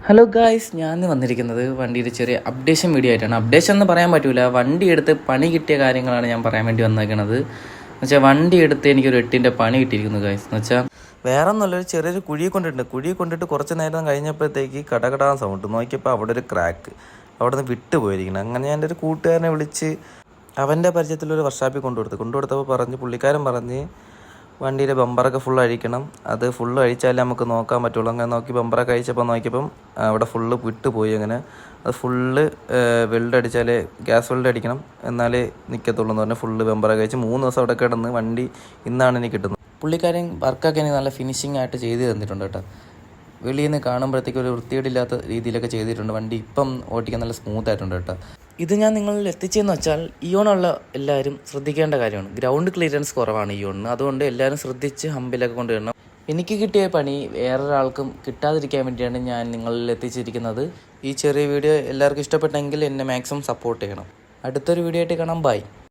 Hello guys, ഞാൻ വന്നിരിക്കുന്നത് വണ്ടിയുടെ ചെറിയ അപ്ഡേഷൻ വീഡിയോ ആയിട്ടാണ്. അപ്ഡേഷൻ എന്ന് പറയാൻ പറ്റില്ല, വണ്ടി എടുത്ത് പണി കിട്ടിയ കാര്യങ്ങളാണ് ഞാൻ പറയാൻ വേണ്ടി വന്നേക്കണത്. എന്ന് വെച്ചാൽ വണ്ടി എടുത്ത് എനിക്കൊരു 8ൻ്റെ പണി കിട്ടിയിരിക്കുന്നു ഗായ്സ്. എന്ന് വെച്ചാൽ വേറെ ഒന്നുമല്ല, ഒരു ചെറിയൊരു കുഴി കൊണ്ടിട്ട് കുറച്ച് നേരം കഴിഞ്ഞപ്പോഴത്തേക്ക് കടകടാൻ സൗണ്ട് നോക്കിയപ്പോൾ അവിടെ ഒരു ക്രാക്ക് അവിടെ നിന്ന് വിട്ടു പോയിരിക്കണം. അങ്ങനെ ഞാൻ എൻ്റെ ഒരു കൂട്ടുകാരനെ വിളിച്ച് അവൻ്റെ പരിചയത്തിലൊരു വർക്ക്ഷോപ്പിൽ കൊണ്ടുകൊടുത്തപ്പോൾ പുള്ളിക്കാരൻ പറഞ്ഞ് വണ്ടിയുടെ ബമ്പറൊക്കെ ഫുൾ അഴിക്കണം, അത് ഫുള്ള് അഴിച്ചാലേ നമുക്ക് നോക്കാൻ പറ്റുള്ളൂ. അങ്ങനെ നോക്കി ബമ്പറൊക്കെ നോക്കിയപ്പം അവിടെ ഫുള്ള് വിട്ടുപോയി. അങ്ങനെ അത് ഫുള്ള് വെൽഡ് അടിച്ചാലേ, ഗ്യാസ് വെൽഡ് അടിക്കണം, എന്നാലേ നിൽക്കത്തുള്ളൂ എന്ന് പറഞ്ഞാൽ ഫുള്ള് ബമ്പറൊക്കെ അഴിച്ച് 3 ദിവസം അവിടെ കിടന്ന് വണ്ടി ഇന്നാണ് എനിക്ക് കിട്ടുന്നത്. പുള്ളിക്കാരൻ വർക്കൊക്കെ എനിക്ക് നല്ല ഫിനിഷിംഗ് ആയിട്ട് ചെയ്ത് തന്നിട്ടുണ്ട് കേട്ടോ. വെളിയിൽ നിന്ന് കാണുമ്പോഴത്തേക്കും ഒരു വൃത്തികേടില്ലാത്ത രീതിയിലൊക്കെ ചെയ്തിട്ടുണ്ട്. വണ്ടി ഇപ്പം ഓടിക്കാൻ നല്ല സ്മൂത്ത് ആയിട്ടുണ്ട് കേട്ടോ. ഇത് ഞാൻ നിങ്ങളിൽ എത്തിച്ചതെന്ന് വെച്ചാൽ ഇയോണുള്ള എല്ലാവരും ശ്രദ്ധിക്കേണ്ട കാര്യമാണ്. ഗ്രൗണ്ട് ക്ലിയറൻസ് കുറവാണ് ഇയോണിന്, അതുകൊണ്ട് എല്ലാവരും ശ്രദ്ധിച്ച് ഹമ്പിലൊക്കെ കൊണ്ടുവരണം. എനിക്ക് കിട്ടിയ പണി വേറൊരാൾക്കും കിട്ടാതിരിക്കാൻ വേണ്ടിയാണ് ഞാൻ നിങ്ങളിൽ എത്തിച്ചിരിക്കുന്നത്. ഈ ചെറിയ വീഡിയോ എല്ലാവർക്കും ഇഷ്ടപ്പെട്ടെങ്കിൽ എന്നെ മാക്സിമം സപ്പോർട്ട് ചെയ്യണം. അടുത്തൊരു വീഡിയോ ആയിട്ട് കാണാം. ബൈ.